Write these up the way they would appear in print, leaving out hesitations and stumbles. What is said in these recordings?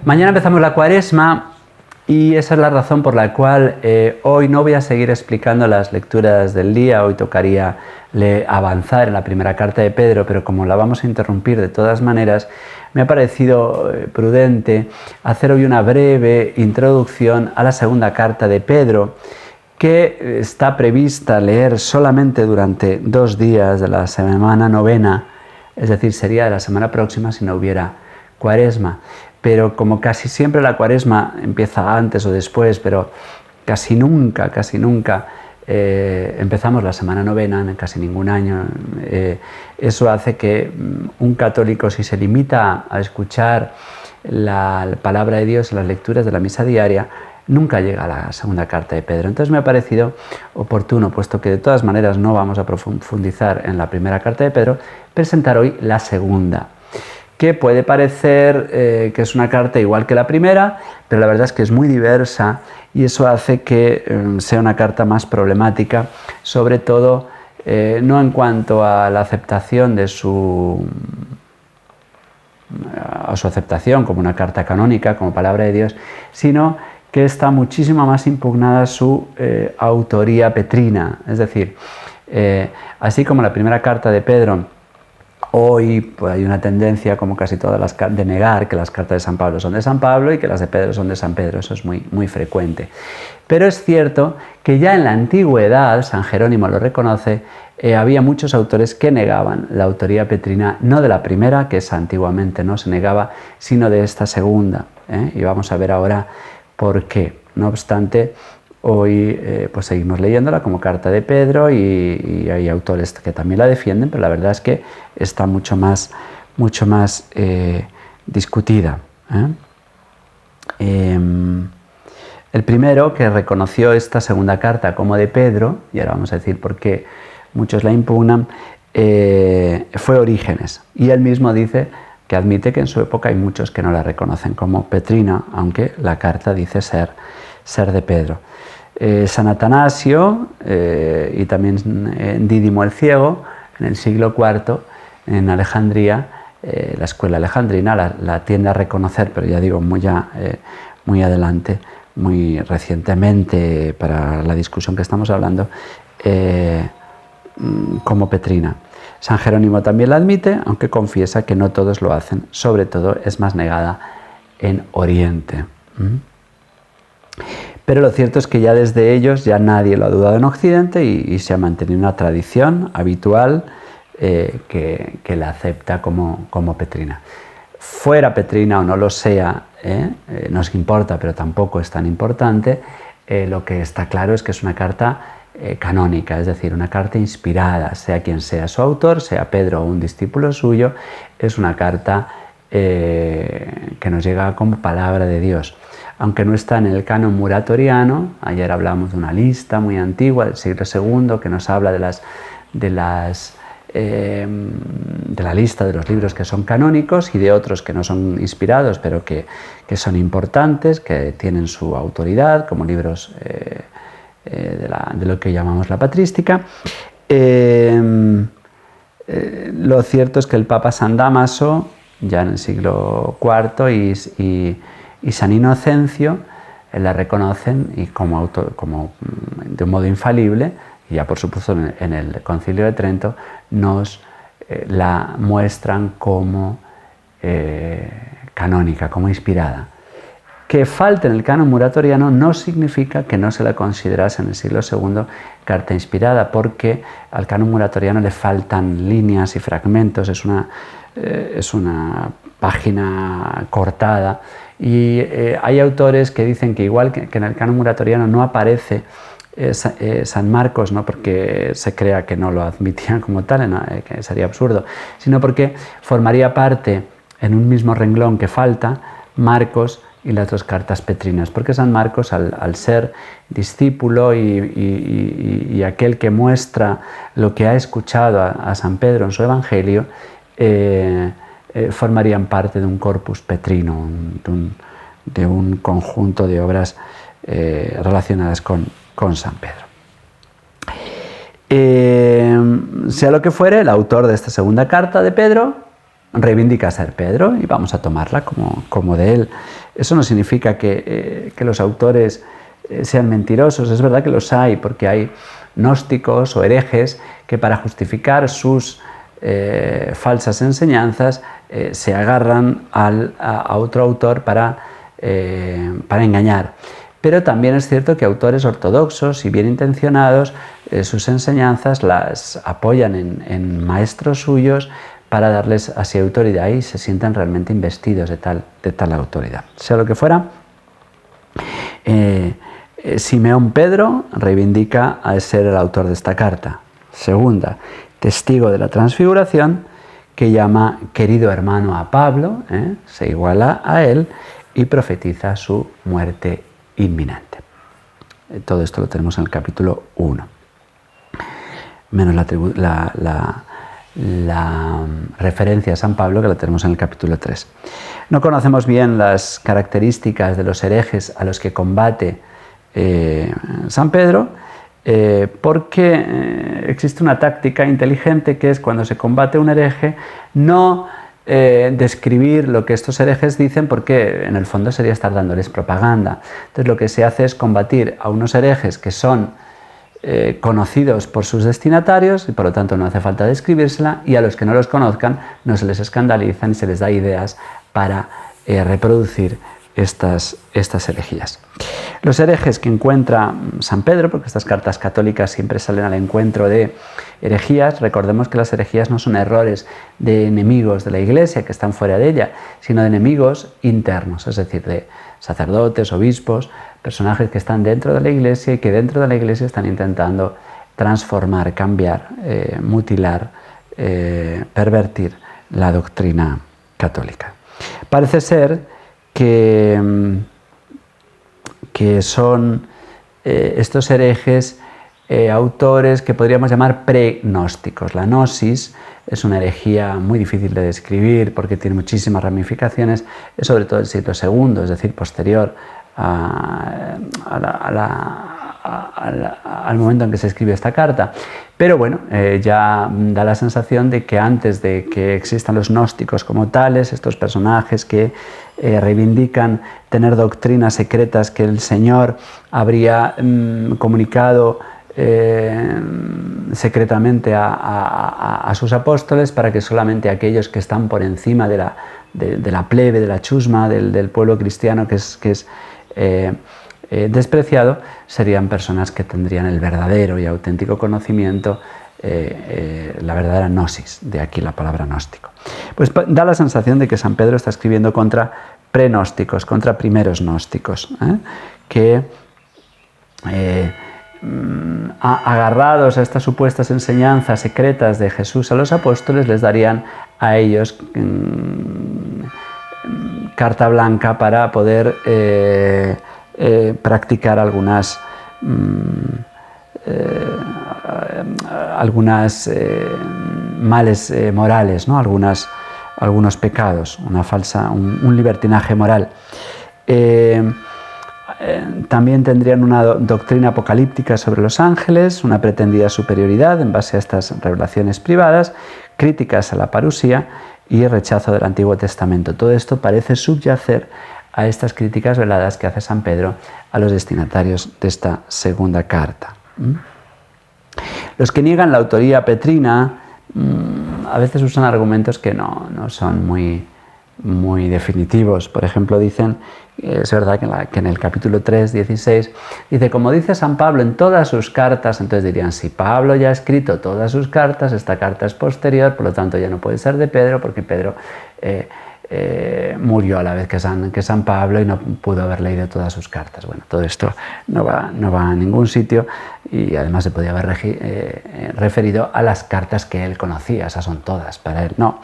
Mañana empezamos la Cuaresma y esa es la razón por la cual hoy no voy a seguir explicando las lecturas del día. Hoy tocaría avanzar en la primera carta de Pedro, pero como la vamos a interrumpir de todas maneras, me ha parecido prudente hacer hoy una breve introducción a la segunda carta de Pedro, que está prevista leer solamente durante 2 días de la semana novena, es decir, sería de la semana próxima si no hubiera Cuaresma. Pero como casi siempre la Cuaresma empieza antes o después, pero casi nunca empezamos la semana novena, en casi ningún año, eso hace que un católico, si se limita a escuchar la palabra de Dios en las lecturas de la misa diaria, nunca llega a la segunda carta de Pedro. Entonces me ha parecido oportuno, puesto que de todas maneras no vamos a profundizar en la primera carta de Pedro, presentar hoy la segunda, que puede parecer que es una carta igual que la primera, pero la verdad es que es muy diversa y eso hace que sea una carta más problemática, sobre todo no en cuanto a la aceptación de su aceptación como una carta canónica, como palabra de Dios, sino que está muchísimo más impugnada su autoría petrina. Es decir, así como la primera carta de Pedro, hoy pues, hay una tendencia, como casi todas las de negar que las cartas de San Pablo son de San Pablo y que las de Pedro son de San Pedro. Eso es muy frecuente. Pero es cierto que ya en la antigüedad, San Jerónimo lo reconoce, había muchos autores que negaban la autoría petrina, no de la primera, que esa antiguamente no se negaba, sino de esta segunda. Y vamos a ver ahora por qué. No obstante, hoy pues seguimos leyéndola como carta de Pedro y hay autores que también la defienden, pero la verdad es que está mucho más discutida. El primero que reconoció esta segunda carta como de Pedro, y ahora vamos a decir por qué muchos la impugnan, fue Orígenes. Y él mismo dice que admite que en su época hay muchos que no la reconocen como petrina, aunque la carta dice ser de Pedro. San Atanasio y también Dídimo el Ciego, en el siglo IV, en Alejandría, la escuela alejandrina la tiende a reconocer, pero ya digo, muy adelante, muy recientemente para la discusión que estamos hablando, como petrina. San Jerónimo también la admite, aunque confiesa que no todos lo hacen, sobre todo es más negada en Oriente. Pero lo cierto es que ya desde ellos ya nadie lo ha dudado en Occidente y se ha mantenido una tradición habitual que la acepta como petrina. Fuera petrina o no lo sea, nos importa, pero tampoco es tan importante, lo que está claro es que es una carta canónica, es decir, una carta inspirada, sea quien sea su autor, sea Pedro o un discípulo suyo, es una carta que nos llega como palabra de Dios. Aunque no está en el canon muratoriano, ayer hablamos de una lista muy antigua del siglo II que nos habla de la lista de los libros que son canónicos y de otros que no son inspirados, pero que son importantes, que tienen su autoridad, como libros de lo que llamamos la patrística. Lo cierto es que el Papa San Dámaso, ya en el siglo IV, y San Inocencio la reconocen y como de un modo infalible, y ya por supuesto en el Concilio de Trento nos la muestran como canónica, como inspirada. Que falte en el canon muratoriano no significa que no se la considerase en el siglo II carta inspirada, porque al canon muratoriano le faltan líneas y fragmentos, es una página cortada. Y hay autores que dicen que igual que en el canon muratoriano no aparece San Marcos, no porque se crea que no lo admitían como tal, que sería absurdo, sino porque formaría parte en un mismo renglón que falta Marcos y las 2 cartas petrinas, porque San Marcos, al ser discípulo y aquel que muestra lo que ha escuchado a San Pedro en su Evangelio, formarían parte de un corpus petrino, de un conjunto de obras relacionadas con San Pedro. Sea lo que fuere, el autor de esta segunda carta de Pedro reivindica ser Pedro y vamos a tomarla como de él. Eso no significa que los autores sean mentirosos, es verdad que los hay, porque hay gnósticos o herejes que para justificar sus falsas enseñanzas se agarran a otro autor para engañar. Pero también es cierto que autores ortodoxos y bien intencionados sus enseñanzas las apoyan en maestros suyos para darles así autoridad y se sientan realmente investidos de tal autoridad. Sea lo que fuera, Simeón Pedro reivindica a ser el autor de esta carta. Segunda, testigo de la transfiguración, que llama querido hermano a Pablo, se iguala a él y profetiza su muerte inminente. Todo esto lo tenemos en el capítulo 1. Menos la referencia a San Pablo, que la tenemos en el capítulo 3. No conocemos bien las características de los herejes a los que combate San Pedro, porque existe una táctica inteligente que es cuando se combate un hereje, no describir lo que estos herejes dicen, porque en el fondo sería estar dándoles propaganda. Entonces lo que se hace es combatir a unos herejes que son conocidos por sus destinatarios y por lo tanto no hace falta describírsela, y a los que no los conozcan no se les escandalizan y se les da ideas para reproducir estas herejías. Los herejes que encuentra San Pedro, porque estas cartas católicas siempre salen al encuentro de herejías, recordemos que las herejías no son errores de enemigos de la Iglesia que están fuera de ella, sino de enemigos internos, es decir, de sacerdotes, obispos, personajes que están dentro de la Iglesia y que dentro de la Iglesia están intentando transformar, cambiar, mutilar, pervertir la doctrina católica. Parece ser que son estos herejes autores que podríamos llamar pregnósticos. La gnosis es una herejía muy difícil de describir porque tiene muchísimas ramificaciones, es sobre todo el siglo II, es decir, posterior al momento en que se escribe esta carta. Pero bueno, ya da la sensación de que antes de que existan los gnósticos como tales, estos personajes que reivindican tener doctrinas secretas que el Señor habría comunicado secretamente a sus apóstoles para que solamente aquellos que están por encima de la plebe, de la chusma, del pueblo cristiano que es despreciado, serían personas que tendrían el verdadero y auténtico conocimiento, la verdadera gnosis, de aquí la palabra gnóstico. Pues da la sensación de que San Pedro está escribiendo contra pregnósticos, contra primeros gnósticos, que agarrados a estas supuestas enseñanzas secretas de Jesús a los apóstoles, les darían a ellos carta blanca para poder practicar algunas males morales, ¿no? Algunos pecados, un libertinaje moral. También tendrían una doctrina apocalíptica sobre los ángeles, una pretendida superioridad en base a estas revelaciones privadas, críticas a la parusía y rechazo del Antiguo Testamento. Todo esto parece subyacer a estas críticas veladas que hace San Pedro a los destinatarios de esta segunda carta. Los que niegan la autoría petrina a veces usan argumentos que no son muy definitivos. Por ejemplo, dicen, es verdad que en el capítulo 3, 16, dice, como dice San Pablo en todas sus cartas, entonces dirían, si Pablo ya ha escrito todas sus cartas, esta carta es posterior, por lo tanto ya no puede ser de Pedro, porque Pedro murió a la vez que San Pablo y no pudo haber leído todas sus cartas. Bueno, todo esto no va a ningún sitio y además se podía haber referido a las cartas que él conocía, esas son todas para él. No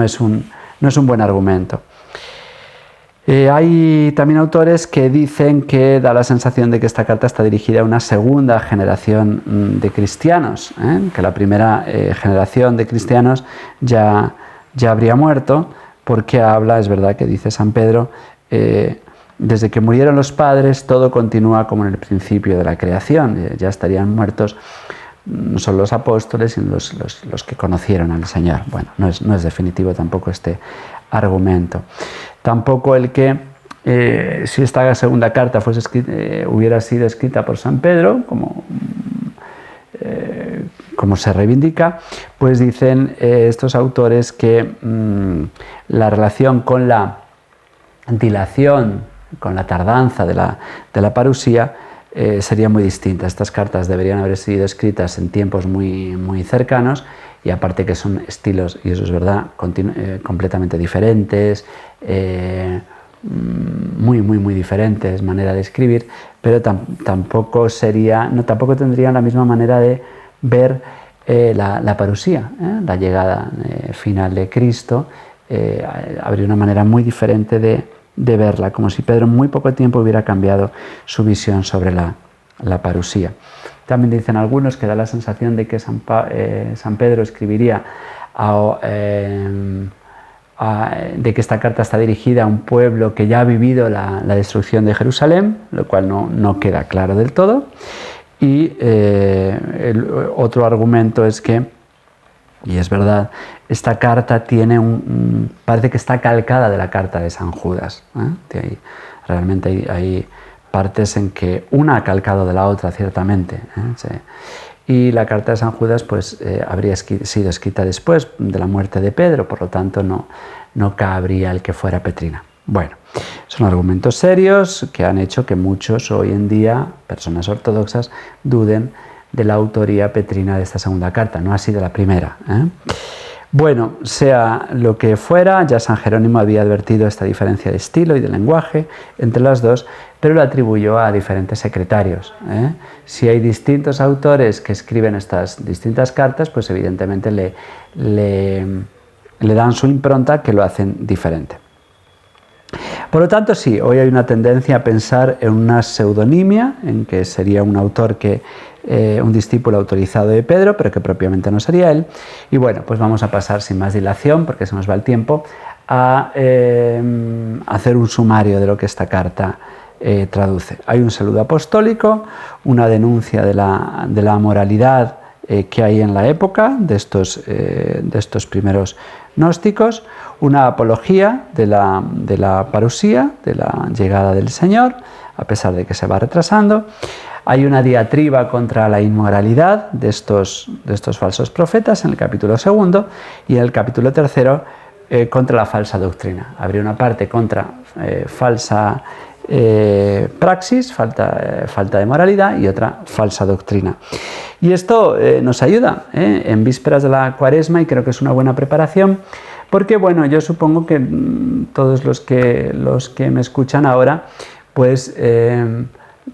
es un buen argumento. Hay también autores que dicen que da la sensación de que esta carta está dirigida a una segunda generación de cristianos, que la primera generación de cristianos ya habría muerto, porque habla, es verdad que dice San Pedro, desde que murieron los padres todo continúa como en el principio de la creación, ya estarían muertos no solo los apóstoles, sino los que conocieron al Señor. Bueno, no es definitivo tampoco este argumento. Tampoco el que, si esta segunda carta hubiera sido escrita por San Pedro, como se reivindica, pues dicen estos autores que la relación con la dilación, con la tardanza de la parusía, sería muy distinta. Estas cartas deberían haber sido escritas en tiempos muy, muy cercanos, y aparte que son estilos, y eso es verdad, completamente diferentes, muy diferentes, manera de escribir, pero tampoco tendrían la misma manera de ver la parusía, la llegada final de Cristo. Habría una manera muy diferente de verla, como si Pedro en muy poco tiempo hubiera cambiado su visión sobre la parusía. También dicen algunos que da la sensación de que San Pedro escribiría de que esta carta está dirigida a un pueblo que ya ha vivido la destrucción de Jerusalén, lo cual no queda claro del todo. Y el otro argumento es que, y es verdad, esta carta parece que está calcada de la carta de San Judas. Realmente hay partes en que una ha calcado de la otra, ciertamente. Sí. Y la carta de San Judas pues, habría sido escrita después de la muerte de Pedro, por lo tanto no cabría el que fuera petrina. Bueno, son argumentos serios que han hecho que muchos hoy en día, personas ortodoxas, duden de la autoría petrina de esta segunda carta, no ha sido la primera. Bueno, sea lo que fuera, ya San Jerónimo había advertido esta diferencia de estilo y de lenguaje entre las dos, pero lo atribuyó a diferentes secretarios. Si hay distintos autores que escriben estas distintas cartas, pues evidentemente le dan su impronta, que lo hacen diferente. Por lo tanto, sí, hoy hay una tendencia a pensar en una pseudonimia, en que sería un autor un discípulo autorizado de Pedro, pero que propiamente no sería él. Y bueno, pues vamos a pasar sin más dilación, porque se nos va el tiempo, a hacer un sumario de lo que esta carta traduce. Hay un saludo apostólico, una denuncia de la moralidad que hay en la época de estos primeros gnósticos, una apología de la parusía, de la llegada del Señor, a pesar de que se va retrasando. Hay una diatriba contra la inmoralidad de estos falsos profetas en el capítulo 2, y en el capítulo 3 contra la falsa doctrina. Habría una parte contra falsa praxis, falta de moralidad, y otra falsa doctrina. Y esto nos ayuda en vísperas de la Cuaresma, y creo que es una buena preparación, porque bueno, yo supongo que todos los que me escuchan ahora, pues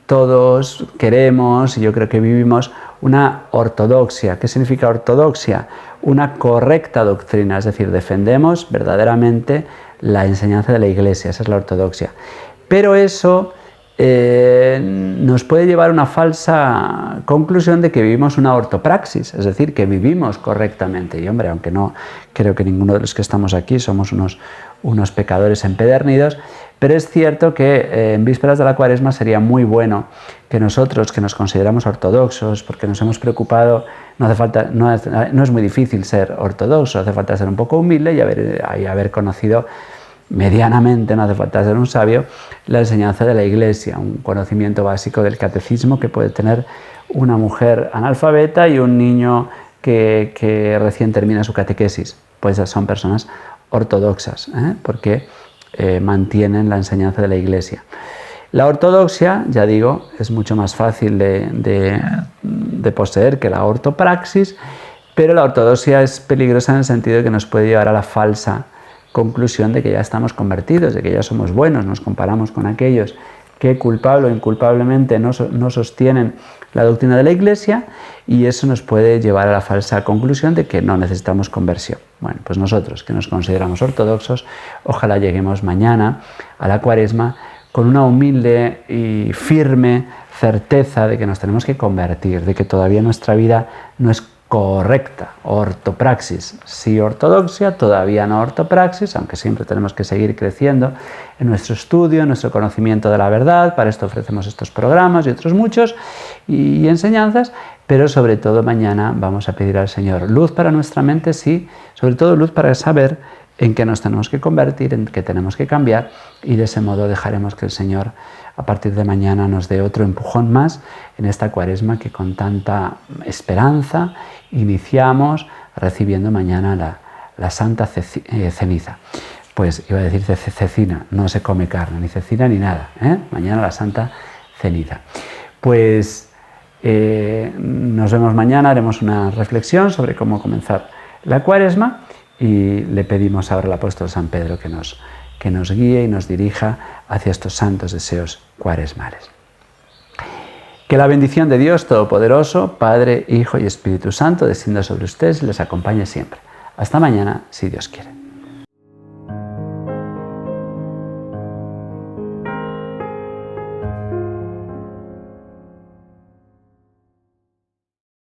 todos queremos, y yo creo que vivimos, una ortodoxia. ¿Qué significa ortodoxia? Una correcta doctrina, es decir, defendemos verdaderamente la enseñanza de la Iglesia, esa es la ortodoxia. Pero eso nos puede llevar a una falsa conclusión de que vivimos una ortopraxis, es decir, que vivimos correctamente. Y hombre, aunque no creo que ninguno de los que estamos aquí somos unos pecadores empedernidos, pero es cierto que en vísperas de la Cuaresma sería muy bueno que nosotros, que nos consideramos ortodoxos, porque nos hemos preocupado, no es muy difícil ser ortodoxo, hace falta ser un poco humilde y haber conocido medianamente, no hace falta ser un sabio, la enseñanza de la Iglesia, un conocimiento básico del catecismo que puede tener una mujer analfabeta y un niño que recién termina su catequesis. Pues son personas ortodoxas, porque mantienen la enseñanza de la Iglesia. La ortodoxia, ya digo, es mucho más fácil de poseer que la ortopraxis, pero la ortodoxia es peligrosa en el sentido de que nos puede llevar a la falsa conclusión de que ya estamos convertidos, de que ya somos buenos. Nos comparamos con aquellos que culpable o inculpablemente no sostienen la doctrina de la Iglesia, y eso nos puede llevar a la falsa conclusión de que no necesitamos conversión. Bueno, pues nosotros, que nos consideramos ortodoxos, ojalá lleguemos mañana a la Cuaresma con una humilde y firme certeza de que nos tenemos que convertir, de que todavía nuestra vida no es correcta, ortopraxis. Sí ortodoxia, todavía no ortopraxis, aunque siempre tenemos que seguir creciendo en nuestro estudio, en nuestro conocimiento de la verdad. Para esto ofrecemos estos programas y otros muchos y enseñanzas, pero sobre todo mañana vamos a pedir al Señor luz para nuestra mente, sí, sobre todo luz para saber en qué nos tenemos que convertir, en qué tenemos que cambiar, y de ese modo dejaremos que el Señor a partir de mañana nos dé otro empujón más en esta Cuaresma que con tanta esperanza iniciamos recibiendo mañana la Santa Ceniza. Pues iba a decir cecina, no se come carne, ni cecina ni nada, ¿eh? Mañana la Santa Ceniza. Pues nos vemos mañana, haremos una reflexión sobre cómo comenzar la Cuaresma y le pedimos ahora al apóstol San Pedro que nos guíe y nos dirija hacia estos santos deseos cuaresmales. Que la bendición de Dios Todopoderoso, Padre, Hijo y Espíritu Santo, descienda sobre ustedes y les acompañe siempre. Hasta mañana, si Dios quiere.